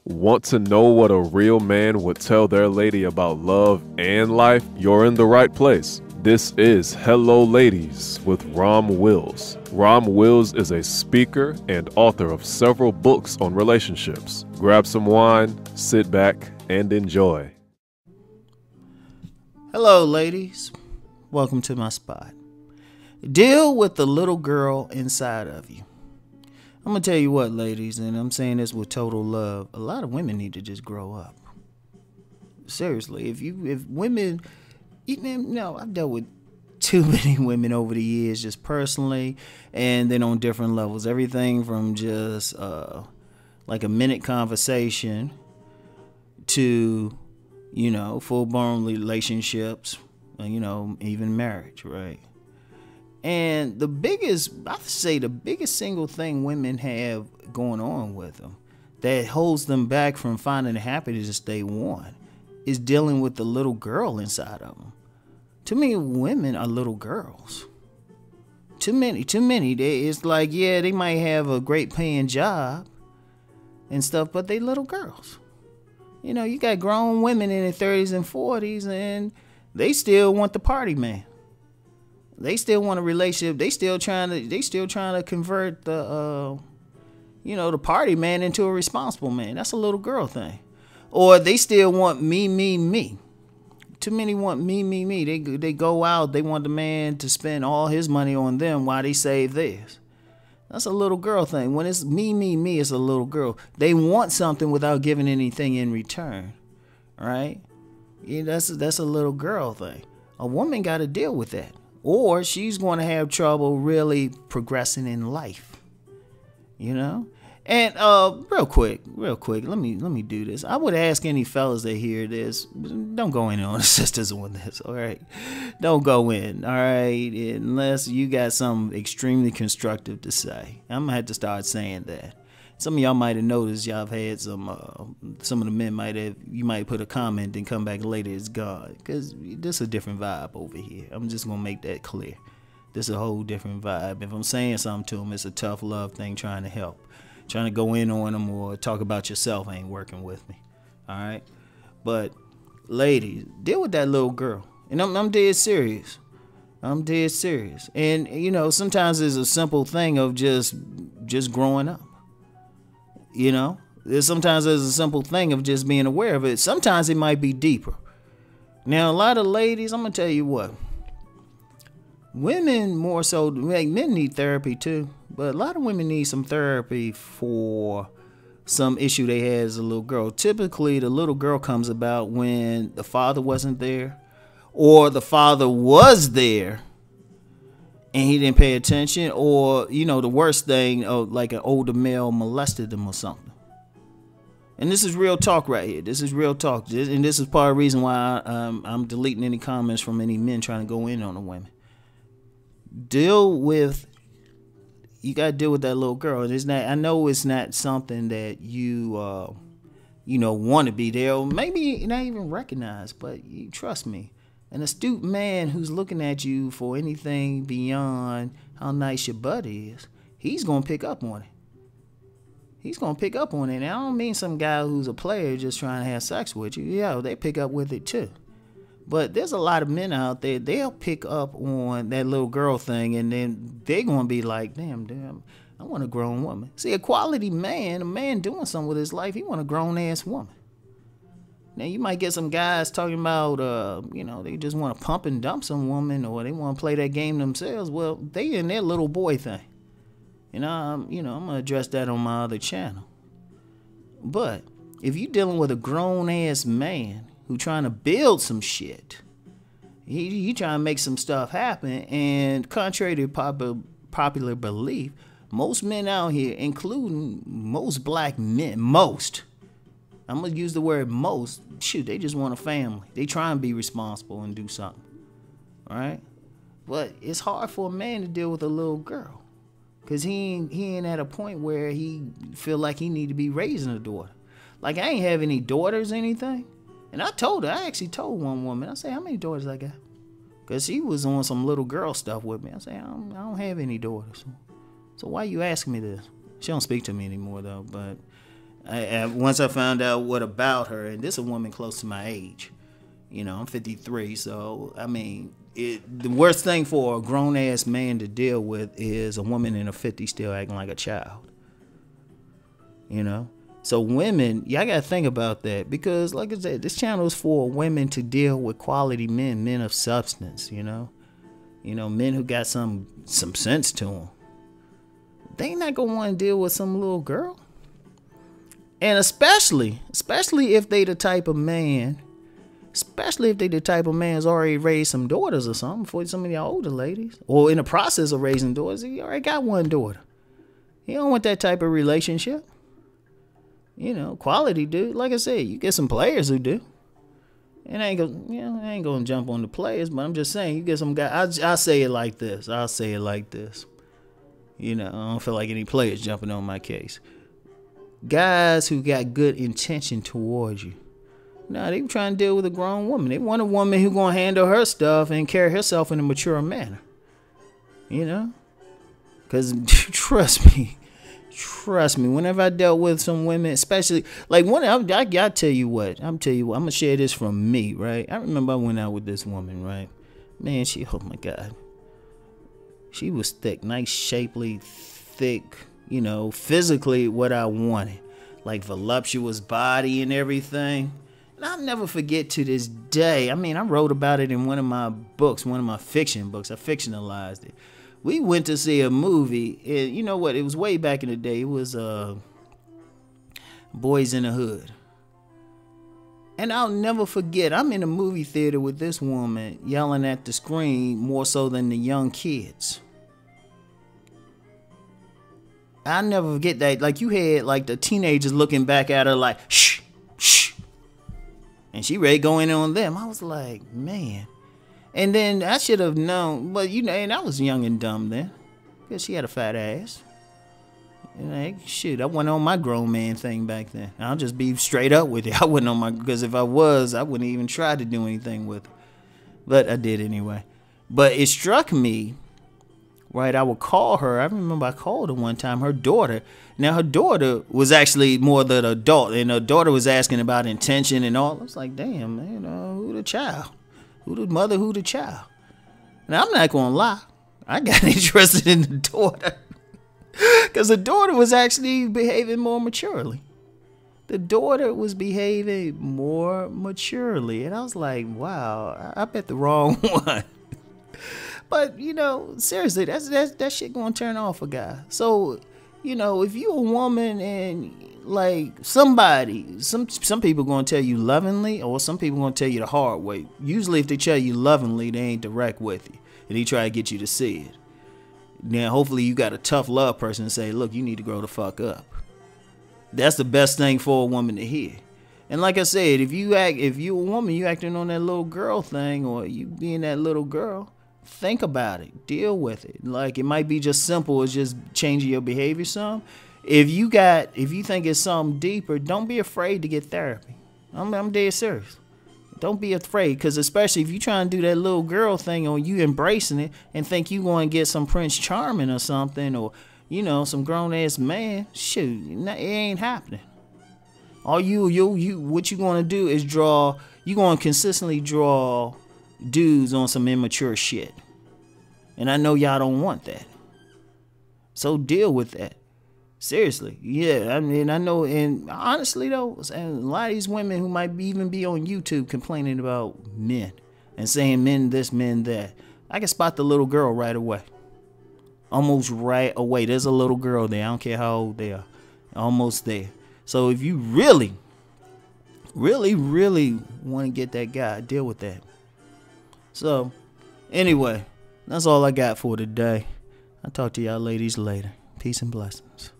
Want to know what a real man would tell their lady about love and life? You're in the right place. This is Hello Ladies with Rom Wills. Rom Wills is a speaker and author of several books on relationships. Grab some wine, sit back, and enjoy. Hello, ladies. Welcome to my spot. Deal with the little girl inside of you. I'm going to tell you what, ladies, and I'm saying this with total love. A lot of women need to just grow up. Seriously, if women, I've dealt with too many women over the years, just personally, and then on different levels. Everything from just like a minute conversation to, full-blown relationships, even marriage, right? And the biggest single thing women have going on with them that holds them back from finding the happiness they want is dealing with the little girl inside of them. Too many women are little girls. Too many. It's like, they might have a great paying job and stuff, but they little girls. You got grown women in their 30s and 40s and they still want the party man. They still want a relationship. They still trying to convert the the party man into a responsible man. That's a little girl thing. Or they still want me. Too many want me. They go out, they want the man to spend all his money on them while they save theirs. That's a little girl thing. When it's me, it's a little girl. They want something without giving anything in return. Right? Yeah, that's a little girl thing. A woman got to deal with that. Or she's going to have trouble really progressing in life, And real quick, let me do this. I would ask any fellas that hear this, don't go in on the sisters on this, all right? Don't go in, all right? Unless you got something extremely constructive to say. I'm gonna have to start saying that. Some of y'all might have noticed y'all have had some of the men you might put a comment and come back later, it's gone. Because this is a different vibe over here. I'm just going to make that clear. This is a whole different vibe. If I'm saying something to them, it's a tough love thing trying to help. Trying to go in on them or talk about yourself ain't working with me. All right? But, ladies, deal with that little girl. And I'm dead serious. I'm dead serious. And, sometimes it's a simple thing of just growing up. Sometimes there's a simple thing of just being aware of it. Sometimes it might be deeper. Now, a lot of ladies, I'm going to tell you what. Women more so, men need therapy too. But a lot of women need some therapy for some issue they had as a little girl. Typically, the little girl comes about when the father wasn't there. Or the father was there and he didn't pay attention, or, the worst thing, like an older male molested them or something. And this is real talk right here. This is real talk. And this is part of the reason why I'm deleting any comments from any men trying to go in on the women. You got to deal with that little girl. And I know it's not something that you, want to be there, or maybe not even recognize, but you trust me. An astute man who's looking at you for anything beyond how nice your butt is, he's going to pick up on it. He's going to pick up on it. And I don't mean some guy who's a player just trying to have sex with you. Yeah, they pick up with it too. But there's a lot of men out there, they'll pick up on that little girl thing, and then they're going to be like, damn, I want a grown woman. See, a quality man, a man doing something with his life, he want a grown-ass woman. Now, you might get some guys talking about, they just want to pump and dump some woman, or they want to play that game themselves. Well, they in their little boy thing. I'm going to address that on my other channel. But if you're dealing with a grown-ass man who trying to build some shit, he trying to make some stuff happen, and contrary to popular belief, most men out here, including most black men, I'm going to use the word most. Shoot, they just want a family. They try and be responsible and do something. All right? But it's hard for a man to deal with a little girl. Because he ain't at a point where he feel like he need to be raising a daughter. Like, I ain't have any daughters or anything. And I actually told one woman, I said, how many daughters I got? Because she was on some little girl stuff with me. I said, I don't have any daughters. So why you asking me this? She don't speak to me anymore, though. But Once I found out what about her, and this is a woman close to my age. I'm 53, so I mean, the worst thing for a grown ass man to deal with is a woman in her 50s still acting like a child. So women, y'all gotta think about that, because like I said, this channel is for women to deal with quality men of substance. Men who got some sense to them. They ain't not gonna want to deal with some little girl, and especially if they the type of man. Especially if they the type of man's already raised some daughters or something, for some of y'all older ladies, or in the process of raising daughters, he already got one daughter. He don't want that type of relationship. Quality dude. Like I said, you get some players who do. And I ain't gonna jump on the players, but I'm just saying, you get some guys. I'll say it like this. I don't feel like any players jumping on my case. Guys who got good intention towards you. Nah, they were trying to deal with a grown woman. They want a woman who gonna handle her stuff and carry herself in a mature manner. Because trust me, whenever I dealt with some women, especially like I tell you what, I'm gonna share this from me, right? I remember I went out with this woman, right? Man, oh my God, she was thick, nice, shapely, thick. Physically what I wanted, like voluptuous body and everything. And I'll never forget to this day. I mean, I wrote about it in one of my books, one of my fiction books. I fictionalized it. We went to see a movie. And you know what? It was way back in the day. It was Boys in the Hood. And I'll never forget, I'm in a movie theater with this woman yelling at the screen more so than the young kids. I'll never forget that. Like, you had like the teenagers looking back at her like, shh, shh. And she ready to go in on them. I was like, man. And then I should have known, but and I was young and dumb then, because she had a fat ass. And shoot, I wasn't on my grown man thing back then. I'll just be straight up with you. I wasn't on because if I was, I wouldn't even try to do anything with her. But I did anyway. But it struck me, right, I would call her. I remember I called her one time, her daughter. Now, her daughter was actually more the adult, and her daughter was asking about intention and all. I was like, damn, man, who the child? Who the mother, who the child? Now, I'm not going to lie. I got interested in the daughter because the daughter was actually behaving more maturely. The daughter was behaving more maturely. And I was like, wow, I bet the wrong one. But, seriously, that shit gonna turn off a guy. So, if you a woman and like somebody, some people gonna tell you lovingly, or some people gonna tell you the hard way. Usually if they tell you lovingly, they ain't direct with you. And they try to get you to see it. Now, hopefully you got a tough love person to say, look, you need to grow the fuck up. That's the best thing for a woman to hear. And like I said, if you a woman, you acting on that little girl thing, or you being that little girl, think about it. Deal with it. Like, it might be just simple as just changing your behavior some. If you think it's something deeper, don't be afraid to get therapy. I'm dead serious. Don't be afraid, because especially if you try and do that little girl thing, or you embracing it and think you going to get some Prince Charming or something, or some grown ass man, shoot, it ain't happening. All what you going to do is you going to consistently draw dudes on some immature shit. And I know y'all don't want that. So deal with that. Seriously. Yeah, I mean, I know, and honestly though, a lot of these women who might even be on YouTube complaining about men and saying men this, men that, I can spot the little girl right away. Almost right away. There's a little girl there. I don't care how old they are. Almost there. So if you really, really, really want to get that guy, deal with that. So, anyway, that's all I got for today. I'll talk to y'all ladies later. Peace and blessings.